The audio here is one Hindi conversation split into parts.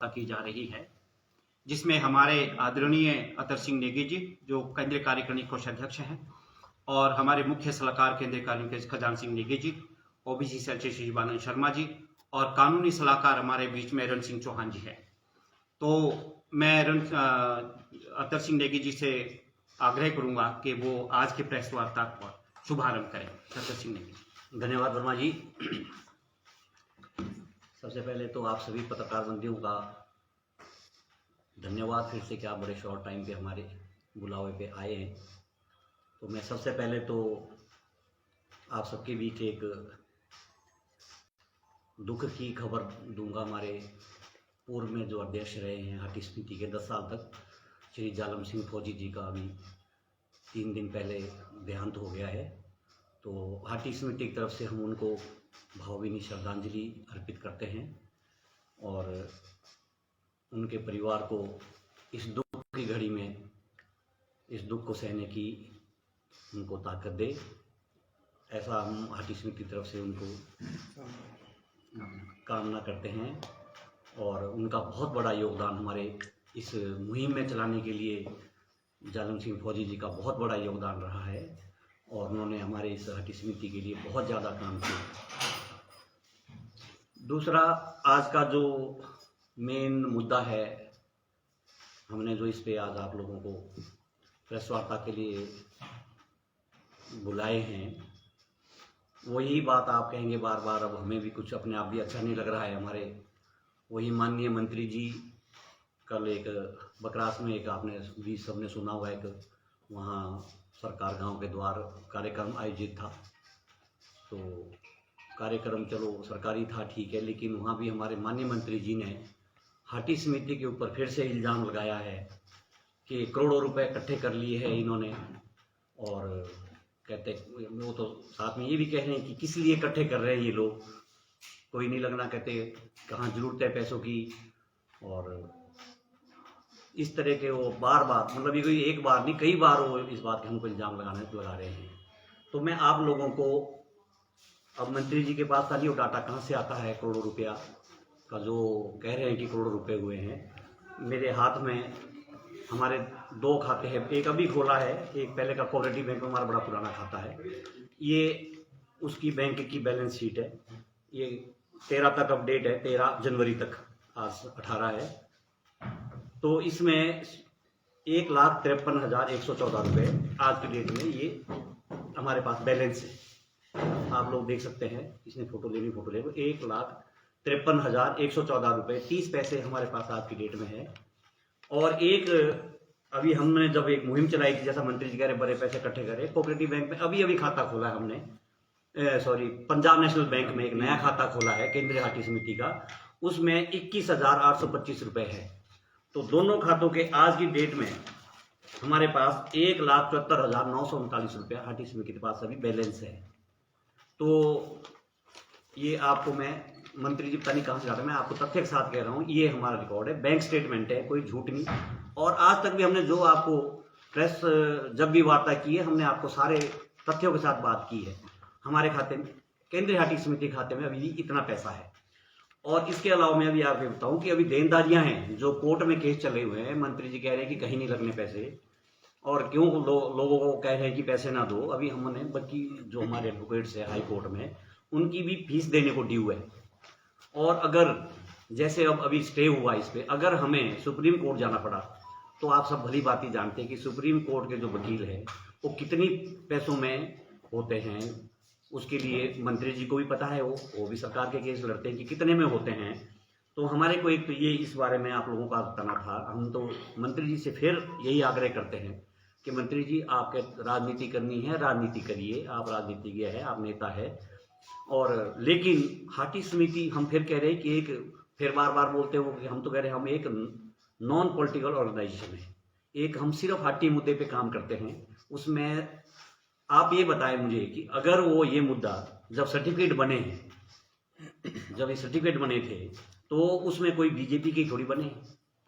की जा रही है, जिसमें हमारे आदरणीय अतर सिंह नेगी जी जो केंद्रीय कार्यकारिणी कोषाध्यक्ष हैं और हमारे मुख्य सलाहकार केंद्रीय कार्यकारिणी खजान सिंह नेगी जी, ओबीसी सेल से शिवानंद शर्मा जी और कानूनी सलाहकार हमारे बीच में रण सिंह चौहान जी हैं। तो मैं अतर सिंह नेगी जी से आग्रह करूंगा कि वो आज के प्रेस वार्ता का शुभारंभ करें। अतर सिंह नेगी। धन्यवाद वर्मा जी। सबसे पहले तो आप सभी पत्रकार बंधुओं का धन्यवाद फिर से कि आप बड़े शॉर्ट टाइम पे हमारे बुलावे पे आए हैं। तो मैं सबसे पहले तो आप सबके बीच एक दुख की खबर दूंगा। हमारे पूर्व में जो अध्यक्ष रहे हैं हाटी समिति के 10 साल तक, श्री जालम सिंह फौजी जी का अभी 3 दिन पहले देहांत हो गया है। तो हाटी समिति की तरफ से हम उनको भावभीनी श्रद्धांजलि अर्पित करते हैं और उनके परिवार को इस दुख की घड़ी में इस दुख को सहने की उनको ताकत दे, ऐसा हम हाटी समिति की तरफ से उनको कामना करते हैं। और उनका बहुत बड़ा योगदान हमारे इस मुहिम में चलाने के लिए जालम सिंह फौजी जी का बहुत बड़ा योगदान रहा है और उन्होंने हमारे इस हाटी समिति के लिए बहुत ज़्यादा काम किया। दूसरा, आज का जो मेन मुद्दा है, हमने जो इस पे आज आप लोगों को प्रेस वार्ता के लिए बुलाए हैं, वही बात आप कहेंगे बार बार, अब हमें भी कुछ अपने आप भी अच्छा नहीं लग रहा है। हमारे वही माननीय मंत्री जी कल एक बकरास में एक आपने भी सबने सुना हुआ है कि वहाँ सरकार गांव के द्वार कार्यक्रम आयोजित था। तो कार्यक्रम चलो सरकारी था, ठीक है, लेकिन वहाँ भी हमारे माननीय मंत्री जी ने हाटी समिति के ऊपर फिर से इल्ज़ाम लगाया है कि करोड़ों रुपए इकट्ठे कर लिए हैं इन्होंने। और कहते वो तो साथ में ये भी कह रहे हैं कि किस लिए इकट्ठे कर रहे हैं ये लोग, कोई नहीं लगना, कहते कहाँ जरूरत है पैसों की। और इस तरह के वो बार बार, मतलब ये कोई एक बार नहीं कई बार वो इस बात के हमको इल्ज़ाम लगा रहे हैं। तो मैं आप लोगों को, अब मंत्री जी के पास खाली वो डाटा कहाँ से आता है करोड़ों रुपया का, जो कह रहे हैं कि करोड़ों रुपए हुए हैं। मेरे हाथ में हमारे 2 खाते हैं, एक अभी खोला है, एक पहले का कोऑपरेटिव बैंक में हमारा बड़ा पुराना खाता है। ये उसकी बैंक की बैलेंस शीट है, ये 13 तक अपडेट है, 13 जनवरी तक, आज 18 है। तो इसमें 1,53,114 रुपये आज की डेट में ये हमारे पास बैलेंस है। आप लोग देख सकते हैं, इसने फोटो लेनी, फोटो ले, 1,53,114 रुपये 30 पैसे हमारे पास आज की डेट में है। और एक अभी हमने जब एक मुहिम चलाई थी, जैसा मंत्री जी कह रहे बड़े पैसे इकट्ठे करे, कोऑपरेटिव बैंक में अभी खाता खोला है हमने, पंजाब नेशनल बैंक में एक नया खाता खोला है केंद्रीय हाटी समिति का, उसमें 21,825 रुपये है। तो दोनों खातों के आज की डेट में हमारे पास 1,74,939 रुपया हाटी समिति के पास अभी बैलेंस है। तो ये आपको मैं, मंत्री जी पता नहीं कहाँ से जाता है, मैं आपको तथ्य के साथ कह रहा हूँ, ये हमारा रिकॉर्ड है, बैंक स्टेटमेंट है, कोई झूठ नहीं। और आज तक भी हमने जो आपको प्रेस जब भी वार्ता की है, हमने आपको सारे तथ्यों के साथ बात की है। हमारे खाते में, केंद्रीय हाटी समिति खाते में अभी इतना पैसा है। और इसके अलावा मैं अभी आपको बताऊं कि अभी देनदारियां हैं, जो कोर्ट में केस चले हुए हैं, मंत्री जी कह रहे हैं कि कहीं नहीं लगने पैसे, और क्यों लोगों को कह रहे हैं कि पैसे ना दो। अभी हमने बल्कि जो हमारे एडवोकेट्स है हाई कोर्ट में, उनकी भी फीस देने को ड्यू है। और अगर जैसे अब अभी स्टे हुआ इस पे, अगर हमें सुप्रीम कोर्ट जाना पड़ा, तो आप सब भली बात ही जानते हैं कि सुप्रीम कोर्ट के जो वकील हैं वो कितनी पैसों में होते हैं, उसके लिए मंत्री जी को भी पता है, वो भी सरकार के केस लड़ते हैं कि कितने में होते हैं। तो हमारे को एक तो ये इस बारे में आप लोगों का बताना था। हम तो मंत्री जी से फिर यही आग्रह करते हैं कि मंत्री जी, आपके राजनीति करनी है, राजनीति करिए, आप राजनीतिज्ञ है, आप नेता है। और लेकिन हाटी समिति, हम फिर कह रहे हैं कि एक, फिर बार बार बोलते हो कि हम तो कह रहे हैं हम एक नॉन पॉलिटिकल ऑर्गेनाइजेशन है, एक हम सिर्फ हाटी मुद्दे पे काम करते हैं। उसमें आप ये बताएं मुझे कि अगर वो ये मुद्दा जब सर्टिफिकेट बने हैं, जब ये सर्टिफिकेट बने थे, तो उसमें कोई बीजेपी के थोड़ी बने,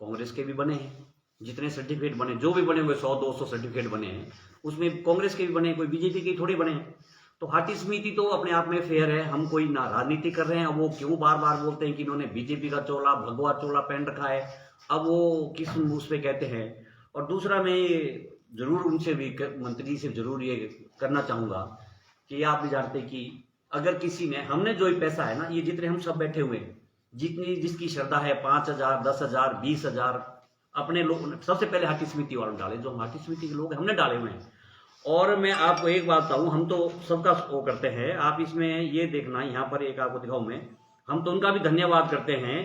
कांग्रेस के भी बने हैं। जितने सर्टिफिकेट बने, जो भी बने हुए 100-200 सर्टिफिकेट बने हैं, उसमें कांग्रेस के भी बने, कोई बीजेपी के थोड़े बने हैं। तो हाटी समिति तो अपने आप में फेयर है, हम कोई ना राजनीति कर रहे हैं। अब वो क्यों बार बार बोलते हैं कि इन्होंने बीजेपी का चोला भगवा चोला पहन रखा है, अब वो किस उस पे कहते हैं। और दूसरा मैं जरूर उनसे भी मंत्री जी से जरूर ये करना चाहूंगा कि आप भी जानते कि अगर किसी ने, हमने जो ये पैसा है ना, ये जितने हम सब बैठे हुए हैं, जितनी जिसकी श्रद्धा है 5,000 10,000 20,000 अपने लोग सबसे पहले हाटी समिति वालों डाले, जो हाटी समिति के लोग हमने डाले हुए हैं। और मैं आपको एक बात बताऊं, हम तो सबका वो करते हैं, आप इसमें ये देखना, यहाँ पर एक आपको दिखाऊं मैं, हम तो उनका भी धन्यवाद करते हैं।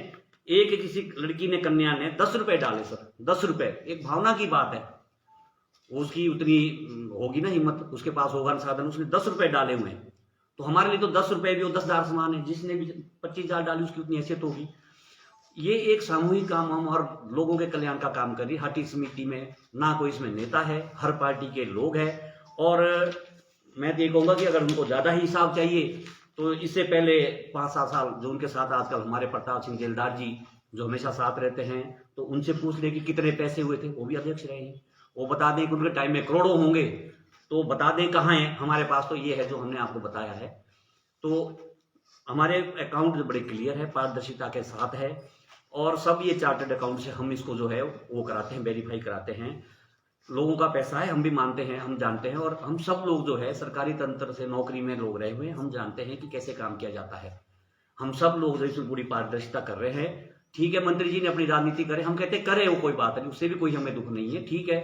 एक किसी लड़की ने, कन्या ने 10 रुपए डाले सर, 10 रुपए, एक भावना की बात है, उसकी उतनी होगी ना हिम्मत, उसके पास होगा साधन, उसने 10 रुपए डाले हुए हैं। तो हमारे लिए तो 10 रुपए भी वो 10,000 समान है, जिसने भी 25,000 डाली उसकी उतनी हैसियत होगी। ये एक सामूहिक काम हम और लोगों के कल्याण का काम कर रही हाटी समिति में, ना कोई इसमें नेता है, हर पार्टी के लोग हैं। और मैं तो ये कहूँगा कि अगर उनको ज़्यादा ही हिसाब चाहिए तो इससे पहले 5-7 साल जो उनके साथ आजकल हमारे प्रताप सिंह जेलदार जी जो हमेशा साथ रहते हैं, तो उनसे पूछ ले कि कितने पैसे हुए थे, वो भी अध्यक्ष रहे हैं, वो बता दें कि उनके टाइम में करोड़ों होंगे, तो बता दें कहाँ हैं। हमारे पास तो ये है जो हमने आपको बताया है। तो हमारे अकाउंट बड़े क्लियर है, पारदर्शिता के साथ है, और सब ये चार्टर्ड अकाउंट से हम इसको जो है वो कराते हैं, वेरीफाई कराते हैं। लोगों का पैसा है, हम भी मानते हैं, हम जानते हैं, और हम सब लोग जो है सरकारी तंत्र से नौकरी में लोग रहे हुए हैं, हम जानते हैं कि कैसे काम किया जाता है। हम सब लोग जो इसमें पूरी पारदर्शिता कर रहे हैं। ठीक है, मंत्री जी ने अपनी राजनीति करे, हम कहते करे, वो कोई बात नहीं, उससे भी कोई हमें दुख नहीं है, ठीक है।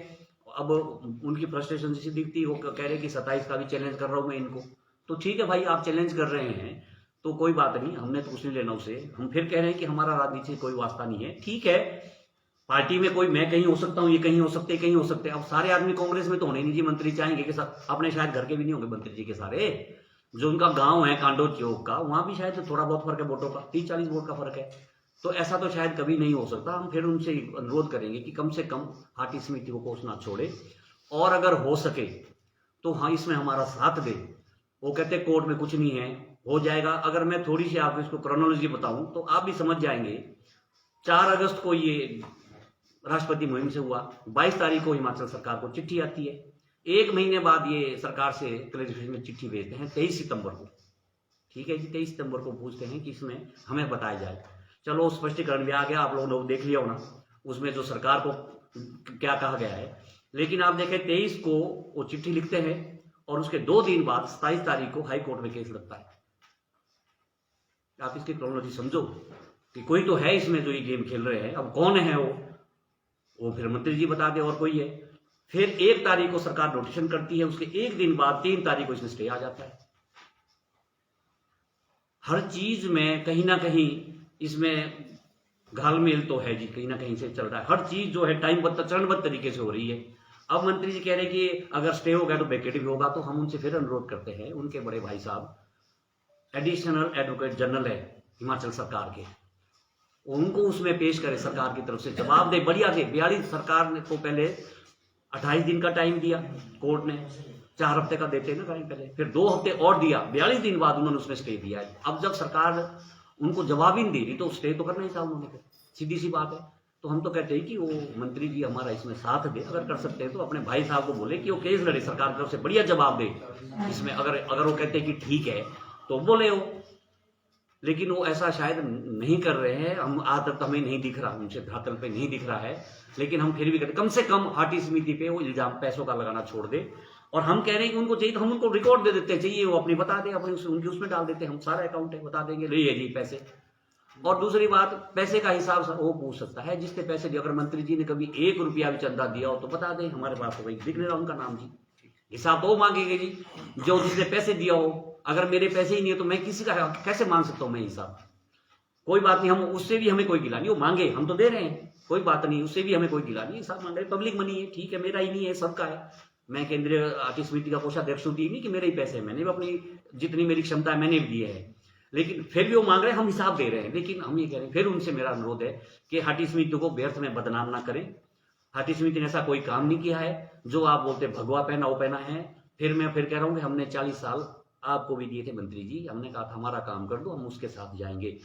अब उनकी फ्रस्ट्रेशन जैसी दिखती है, वो कह रहे कि 27 का भी चैलेंज कर रहा हूँ मैं इनको, तो ठीक है भाई, आप चैलेंज कर रहे हैं तो कोई बात नहीं, हमने तो कुछ नहीं लेना उसे। हम फिर कह रहे हैं कि हमारा राजनीति से कोई वास्ता नहीं है, ठीक है। पार्टी में कोई, मैं कहीं हो सकता हूँ, ये कहीं हो सकते, कहीं हो सकते हैं। अब सारे आदमी कांग्रेस में तो होने नहीं जी, मंत्री चाहेंगे कि अपने शायद घर के भी नहीं होंगे मंत्री जी के सारे, जो उनका गांव है कांडो चौक का, वहां भी शायद थोड़ा बहुत फर्क है वोटों का, 30-40 वोट का फर्क है। तो ऐसा तो शायद कभी नहीं हो सकता। हम फिर उनसे अनुरोध करेंगे कि कम से कम हाटी समिति को कोस ना छोड़े, और अगर हो सके तो हाँ इसमें हमारा साथ दे। वो कहते कोर्ट में कुछ नहीं है, हो जाएगा। अगर मैं थोड़ी सी आपको इसको क्रोनोलॉजी बताऊं तो आप भी समझ जाएंगे। 4 अगस्त को ये राष्ट्रपति मुहिम से हुआ, 22 तारीख को हिमाचल सरकार को चिट्ठी आती है, 1 महीने बाद ये सरकार से क्लैरिफिकेशन में चिट्ठी भेजते हैं 23 सितंबर को। ठीक है जी, 23 सितंबर को पूछते हैं कि इसमें हमें बताया जाए। चलो स्पष्टीकरण भी आ गया, आप लोगों ने देख लिया होना उसमें जो सरकार को क्या कहा गया है। लेकिन आप देखें 23 को वो चिट्ठी लिखते हैं और उसके 2 दिन बाद 27 तारीख को हाई कोर्ट में केस लगता है। आप इसकी क्रोनोलॉजी समझो कि कोई तो है इसमें जो ये गेम खेल रहे हैं। अब कौन है वो फिर मंत्री जी बता दे और कोई है। फिर 1 तारीख को सरकार नोटिफिकेशन करती है, उसके 1 दिन बाद 3 तारीख को इसमें स्टे आ जाता है। हर चीज में कहीं ना कहीं इसमें घालमेल तो है जी, कहीं ना कहीं से चल रहा है। हर चीज जो है टाइमबद्ध चरणबद्ध तरीके से हो रही है। अब मंत्री जी कह रहे हैं कि अगर स्टे हो गया तो वैकेट भी होगा, तो हम उनसे फिर अनुरोध करते हैं, उनके बड़े भाई साहब एडिशनल एडवोकेट जनरल है हिमाचल सरकार के, उनको उसमें पेश करे, सरकार की तरफ से जवाब दे, बढ़िया दे। 42 सरकार ने को पहले 28 दिन का टाइम दिया कोर्ट ने, 4 हफ्ते का देते ना टाइम पहले, फिर 2 हफ्ते और दिया, 42 दिन बाद उन्होंने उसमें स्टे दिया है। अब जब सरकार उनको जवाब ही नहीं दे रही तो स्टे तो करना ही था उन्होंने, फिर सीधी सी बात है। तो हम तो कहते हैं कि वो मंत्री जी हमारा इसमें साथ दे, अगर कर सकते हैं तो अपने भाई साहब को बोले कि वो केस लड़े, सरकार की तरफ से बढ़िया जवाब दे इसमें। अगर वो कहते हैं कि ठीक है तो बोले वो, लेकिन वो ऐसा शायद नहीं कर रहे हैं। हम आज तक तो हमें नहीं दिख रहा, उनसे धरातल पे नहीं दिख रहा है, लेकिन हम फिर भी कहते कम से कम हाटी समिति पे वो इल्जाम पैसों का लगाना छोड़ दे। और हम कह रहे हैं कि उनको चाहिए तो हम उनको रिकॉर्ड दे देते हैं, चाहिए वो अपनी बता दें, अपने उनकी उसमें डाल देते हैं, हम सारा अकाउंट है बता देंगे, ले जी पैसे। और दूसरी बात, पैसे का हिसाब वो पूछ सकता है जिसने पैसे दिए। अगर मंत्री जी ने कभी 1 रुपया भी चंदा दिया हो तो बता दें, हमारे पास तो भाई दिख नहीं रहा उनका नाम जी, हिसाब तो वो मांगेंगे जी जो जिसने पैसे दिया हो। अगर मेरे पैसे ही नहीं है तो मैं किसी का कैसे मांग सकता हूं मैं हिसाब? कोई बात नहीं, हम उससे भी हमें कोई गिला नहीं, वो मांगे हम तो दे रहे हैं, कोई बात नहीं, उससे भी हमें कोई गिला नहीं। हिसाब मांग रहे, पब्लिक मनी है, ठीक है, मेरा ही नहीं है, सबका है। मैं केंद्रीय हाटी समिति का कोषाध्यक्ष हूं, नहीं कि मेरे ही पैसे, मैंने भी अपनी जितनी मेरी क्षमता है मैंने भी दिए हैं। लेकिन फिर भी वो मांग रहे हैं, हम हिसाब दे रहे हैं। लेकिन हम ये कह रहे हैं, फिर उनसे मेरा अनुरोध है कि हाटी समिति को व्यर्थ में बदनाम ना करें। हाटी समिति ने ऐसा कोई काम नहीं किया है जो आप बोलते भगवा पहना वो पहना है। फिर मैं फिर कह रहा हूँ कि हमने 40 साल आपको भी दिए थे मंत्री जी, हमने कहा था हमारा काम कर दो, हम उसके साथ जाएंगे।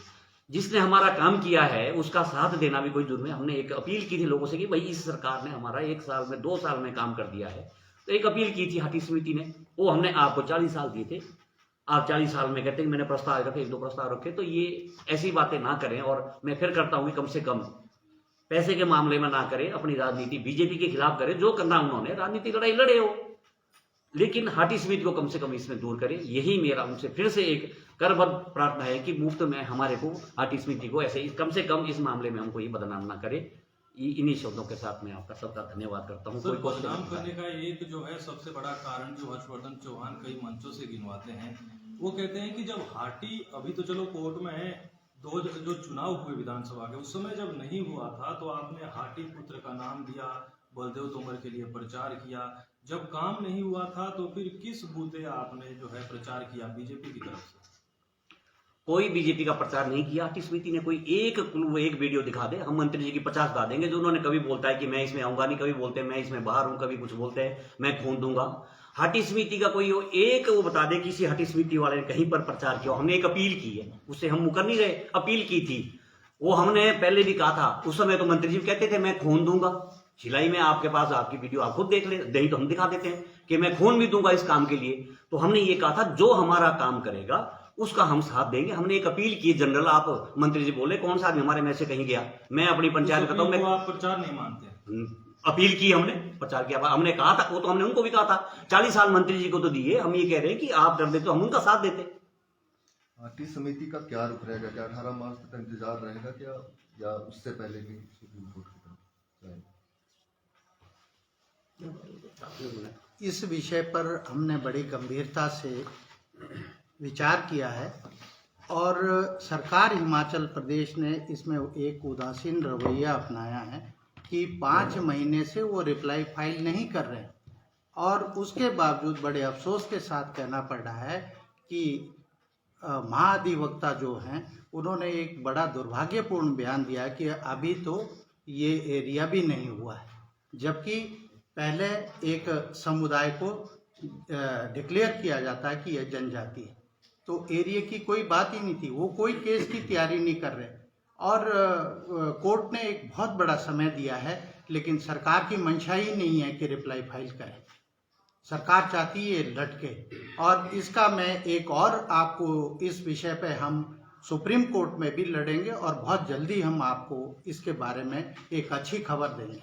जिसने हमारा काम किया है उसका साथ देना भी कोई जुर्म है। हमने एक अपील की थी लोगों से कि भाई इस सरकार ने हमारा 1 साल में 2 साल में काम कर दिया है, तो एक अपील की थी हाटी समिति ने, वो हमने आपको 40 साल दिए थे, आप 40 साल में कहते हैं कि मैंने प्रस्ताव रखे, 1-2 प्रस्ताव रखे, तो ये ऐसी बातें ना करें। और मैं फिर करता हूँ कि कम से कम पैसे के मामले में ना करें, अपनी राजनीति बीजेपी के खिलाफ करें, जो करना उन्होंने राजनीतिक लड़ाई लड़े हो, लेकिन हाटी समिति को कम से कम इसमें दूर करें। यही मेरा उनसे फिर से एक करबद्ध प्रार्थना है कि मुफ्त में हमारे को हाटी समिति को ऐसे कम से कम इस मामले में हमको ये बदनाम ना करे। इन्हीं शब्दों के साथ मैं आपका सबका धन्यवाद करता हूँ। सर, बदनाम करने का एक जो है सबसे बड़ा कारण जो हर्षवर्धन चौहान कई मंचों से गिनवाते हैं, वो कहते हैं कि जब हाटी, अभी तो चलो कोर्ट में है, जो चुनाव हुए विधानसभा के, उस समय जब नहीं हुआ था तो आपने हाटी पुत्र का नाम दिया, बलदेव तोमर के लिए प्रचार किया। जब काम नहीं हुआ था तो फिर किस बूते आपने जो है प्रचार किया बीजेपी की तरफ से? कोई बीजेपी का प्रचार नहीं किया। हाटी समिति ने कोई एक वीडियो दिखा दे, हम मंत्री जी की 50 गा देंगे। जो उन्होंने कभी बोलता है कि मैं इसमें आऊंगा नहीं, कभी बोलते हैं मैं इसमें बाहर हूं, कभी कुछ बोलते हैं मैं खून दूंगा। हाटी समिति का कोई एक वो बता दे किसी हाटी समिति वाले ने कहीं पर प्रचार किया। हमने एक अपील की है, उससे हम मुकर नहीं रहे। अपील की थी, वो हमने पहले भी कहा था। उस समय तो मंत्री जी कहते थे मैं खून दूंगा। सिलाई में आपके पास आपकी वीडियो आप खुद देख ले, नहीं तो हम दिखा देते हैं कि मैं खून भी दूंगा इस काम के लिए। तो हमने ये कहा था जो हमारा काम करेगा उसका हम साथ देंगे। हमने एक अपील की जनरल। आप मंत्री जी बोले कौन सा आदमी हमारे में से कहीं गया? मैं अपनी पंचायत करता हूँ। आप प्रचार नहीं मानते? अपील की हमने, प्रचार किया, हमने कहा था। वो तो हमने उनको भी कहा था, 40 साल मंत्री जी को तो दिए। हम ये कह रहे हैं कि आप डर देते तो हम उनका साथ देते। हाटी समिति का क्या रुख रहेगा? क्या 18 मार्च तक इंतजार रहेगा क्या, या उससे पहले भी सुप्रीम कोर्ट की तरफ? इस विषय पर हमने बड़ी गंभीरता से विचार किया है और सरकार हिमाचल प्रदेश ने इसमें एक उदासीन रवैया अपनाया है कि 5 महीने से वो रिप्लाई फाइल नहीं कर रहे, और उसके बावजूद बड़े अफसोस के साथ कहना पड़ रहा है कि महाधिवक्ता जो हैं उन्होंने एक बड़ा दुर्भाग्यपूर्ण बयान दिया कि अभी तो ये एरिया भी नहीं हुआ है, जबकि पहले एक समुदाय को डिक्लेयर किया जाता है कि यह जनजाति है। तो एरिया की कोई बात ही नहीं थी, वो कोई केस की तैयारी नहीं कर रहे। और कोर्ट ने एक बहुत बड़ा समय दिया है, लेकिन सरकार की मंशा ही नहीं है कि रिप्लाई फाइल करें। सरकार चाहती है लटके। और इसका मैं एक और आपको इस विषय पे हम सुप्रीम कोर्ट में भी लड़ेंगे और बहुत जल्दी हम आपको इसके बारे में एक अच्छी खबर देंगे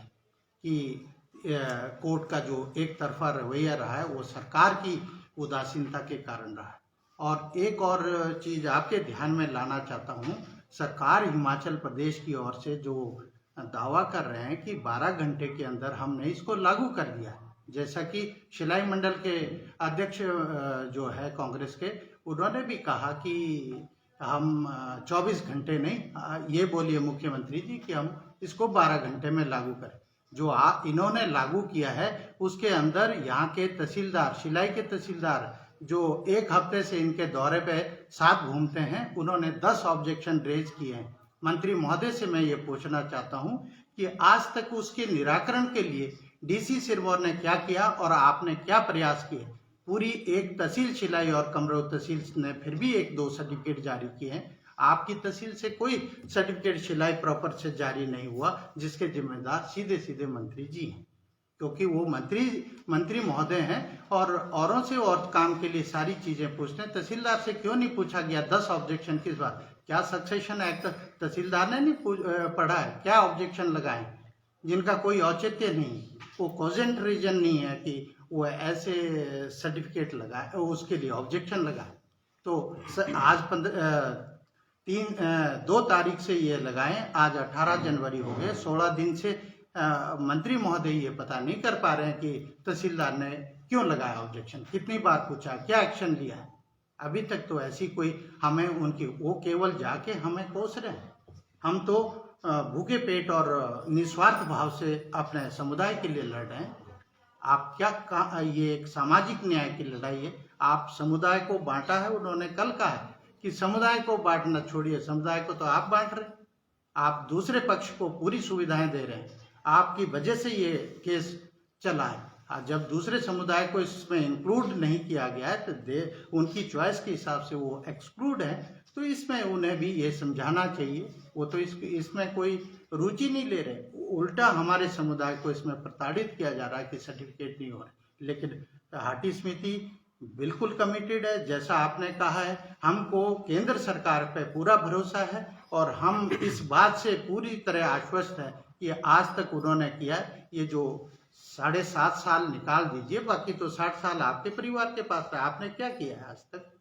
कि कोर्ट का जो एक तरफा रवैया रहा है वो सरकार की उदासीनता के कारण रहा है। और एक और चीज़ आपके ध्यान में लाना चाहता हूँ, सरकार हिमाचल प्रदेश की ओर से जो दावा कर रहे हैं कि 12 घंटे के अंदर हमने इसको लागू कर दिया, जैसा कि शिलाई मंडल के अध्यक्ष जो है कांग्रेस के, उन्होंने भी कहा कि हम 24 घंटे नहीं, ये बोलिए मुख्यमंत्री जी कि हम इसको 12 घंटे में लागू करें। जो इन्होंने लागू किया है उसके अंदर यहाँ के तहसीलदार, शिलाई के तहसीलदार जो एक हफ्ते से इनके दौरे पे साथ घूमते हैं, उन्होंने 10 ऑब्जेक्शन रेज किए हैं। मंत्री महोदय से मैं ये पूछना चाहता हूँ कि आज तक उसके निराकरण के लिए डीसी सिरमौर ने क्या किया और आपने क्या प्रयास किए? पूरी एक तहसील शिलाई और कमरोह तहसील ने फिर भी 1-2 सर्टिफिकेट जारी किए हैं। आपकी तहसील से कोई सर्टिफिकेट शिलाई प्रॉपर से जारी नहीं हुआ, जिसके जिम्मेदार सीधे सीधे मंत्री जी हैं, क्योंकि वो मंत्री महोदय हैं और औरों से और काम के लिए सारी चीजें पूछते हैं। तहसीलदार से क्यों नहीं पूछा गया 10 ऑब्जेक्शन किस बात? क्या सक्सेशन एक्ट तहसीलदार ने नहीं पढ़ा है? क्या ऑब्जेक्शन लगाए जिनका कोई औचित्य नहीं? वो कोजेंट रीजन नहीं है कि वो ऐसे सर्टिफिकेट लगाए, उसके लिए ऑब्जेक्शन लगाए। तो आज 2 तारीख से ये लगाएं, आज 18 जनवरी हो गए, 16 दिन से मंत्री महोदय ये पता नहीं कर पा रहे हैं कि तहसीलदार ने क्यों लगाया ऑब्जेक्शन, कितनी बार पूछा, क्या एक्शन लिया है। अभी तक तो ऐसी कोई हमें उनकी, वो केवल जाके हमें कोस रहे हैं। हम तो भूखे पेट और निस्वार्थ भाव से अपने समुदाय के लिए लड़ रहे हैं। आप क्या ये एक सामाजिक न्याय की लड़ाई है। आप समुदाय को बांटा है, उन्होंने कल कहा है कि समुदाय को बांटना छोड़िए, समुदाय को तो आप बांट रहे हैं। आप दूसरे पक्ष को पूरी सुविधाएं दे रहे हैं। आपकी वजह से ये केस चला है। जब दूसरे समुदाय को इसमें इंक्लूड नहीं किया गया है तो उनकी चॉइस के हिसाब से वो एक्सक्लूड है, तो इसमें उन्हें भी ये समझाना चाहिए। वो तो इसमें कोई रुचि नहीं ले रहे, उल्टा हमारे समुदाय को इसमें प्रताड़ित किया जा रहा है कि सर्टिफिकेट नहीं हो रहा। लेकिन हाटी समिति बिल्कुल कमिटेड है। जैसा आपने कहा है, हमको केंद्र सरकार पे पूरा भरोसा है और हम इस बात से पूरी तरह आश्वस्त हैं कि आज तक उन्होंने किया है। ये जो 7.5 साल निकाल दीजिए, बाकी तो 60 साल आपके परिवार के पास है। आपने क्या किया है आज तक?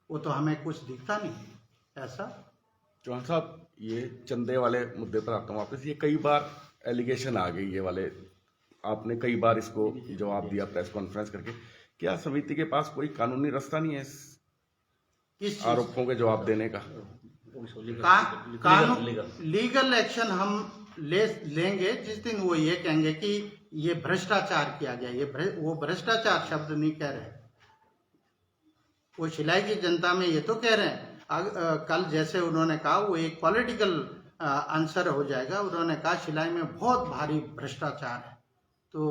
वो तो हमें कुछ दिखता नहीं ऐसा। चौहान साहब, ये चंदे वाले मुद्दे पर आता हूँ वापस। ये कई बार एलिगेशन आ गई, ये वाले आपने कई बार इसको जवाब दिया प्रेस कॉन्फ्रेंस करके। क्या समिति के पास कोई कानूनी रास्ता नहीं है इस किस आरोपों के जवाब देने का? लीगल एक्शन हम लेंगे जिस दिन वो ये कहेंगे कि ये भ्रष्टाचार किया गया। वो भ्रष्टाचार शब्द नहीं कह रहे, वो शिलाई की जनता में ये तो कह रहे हैं। कल जैसे उन्होंने कहा, वो एक पॉलिटिकल आंसर हो जाएगा। उन्होंने कहा शिलाई में बहुत भारी भ्रष्टाचार है। तो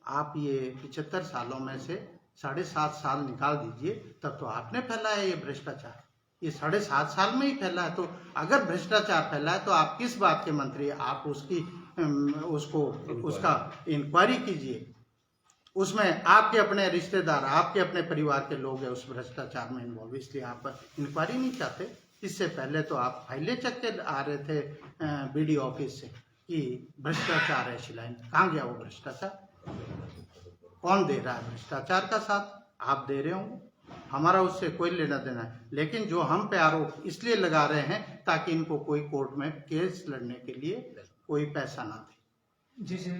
आप ये 75 सालों में से 7.5 साल निकाल दीजिए, तब तो आपने फैलाया ये भ्रष्टाचार। ये 7.5 साल में ही फैला है। तो अगर भ्रष्टाचार फैला है तो आप किस बात के मंत्री? आप उसका इंक्वायरी कीजिए। उसमें आपके अपने रिश्तेदार, आपके अपने परिवार के लोग हैं उस भ्रष्टाचार में इन्वॉल्व, इसलिए आप इंक्वायरी नहीं चाहते। इससे पहले तो आप फाइलें चेक के आ रहे थे BDO ऑफिस से कि भ्रष्टाचार है शिलाई में। कहाँ गया वो भ्रष्टाचार? कौन दे रहा है भ्रष्टाचार का साथ? आप दे रहे हो, हमारा उससे कोई लेना देना है। लेकिन जो हम पे आरोप इसलिए लगा रहे हैं ताकि इनको कोई कोर्ट में केस लड़ने के लिए कोई पैसा ना दे। जैसे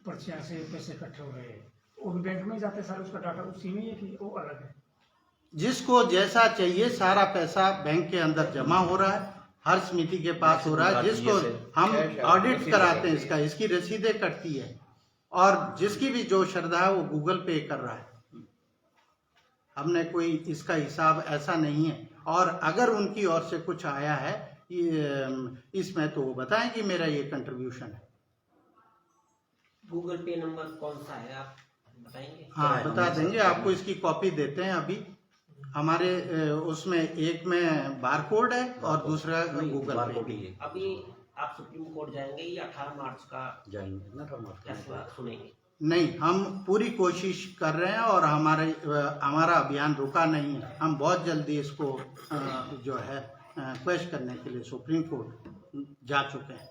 पर्चियां से पैसे इकट्ठे हो रहे हैं, वो भी बैंक में जाते सारे, उसका डाटा उसी में है कि वो अलग है? जिसको जैसा चाहिए सारा पैसा बैंक के अंदर जमा हो रहा है, हर समिति के पास हो रहा है। जिसको हम ऑडिट कराते हैं, इसकी रसीदें कटती है, और जिसकी भी जो श्रद्धा है वो गूगल पे कर रहा है। हमने कोई इसका हिसाब ऐसा नहीं है। और अगर उनकी ओर से कुछ आया है इसमें, तो वो बताएं कि मेरा ये कंट्रीब्यूशन है। गूगल पे नंबर कौन सा है आप बताएंगे? हाँ, बता देंगे आपको। इसकी कॉपी देते हैं अभी हमारे उसमें। एक में बारकोड है और दूसरा गूगल पे। अभी आप सुप्रीम कोर्ट जाएंगे या 18 मार्च का जाएंगे ना, 18 मार्च फैसला सुनेंगे? नहीं, हम पूरी कोशिश कर रहे हैं और हमारा अभियान रुका नहीं है। हम बहुत जल्दी इसको जो है पेश करने के लिए सुप्रीम कोर्ट जा चुके हैं।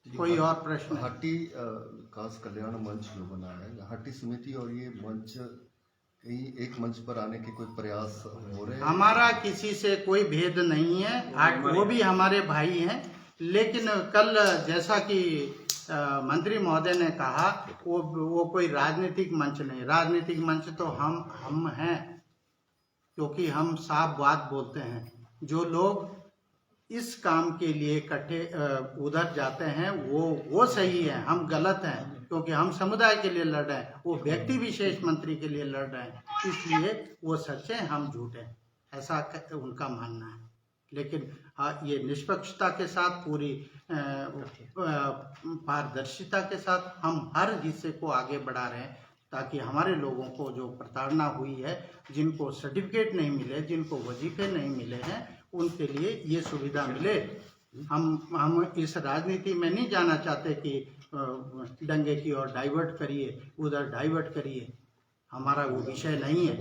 कोई और प्रश्न? हाटी विकास कल्याण मंच जो बना है, हाटी समिति और ये मंच कहीं एक मंच पर आने के कोई प्रयास हो रहे हैं? हमारा किसी से कोई भेद नहीं है। वो भी हमारे भाई हैं। लेकिन कल जैसा कि मंत्री महोदय ने कहा, वो कोई राजनीतिक मंच नहीं। राजनीतिक मंच तो हम हैं, क्योंकि हम साफ बात बोलते हैं। जो लोग इस काम के लिए इकट्ठे उधर जाते हैं वो सही है, हम गलत हैं, क्योंकि हम समुदाय के लिए लड़ रहे हैं। वो व्यक्ति विशेष मंत्री के लिए लड़ रहे हैं, इसलिए वो सच्चे हैं, हम झूठे हैं, ऐसा उनका मानना है। लेकिन ये निष्पक्षता के साथ, पूरी पारदर्शिता के साथ हम हर हिस्से को आगे बढ़ा रहे हैं, ताकि हमारे लोगों को जो प्रताड़ना हुई है, जिनको सर्टिफिकेट नहीं मिले, जिनको वजीफे नहीं मिले हैं, उनके लिए ये सुविधा मिले। हम इस राजनीति में नहीं जाना चाहते कि दंगे की ओर डाइवर्ट करिए, उधर डाइवर्ट करिए। हमारा वो विषय नहीं है।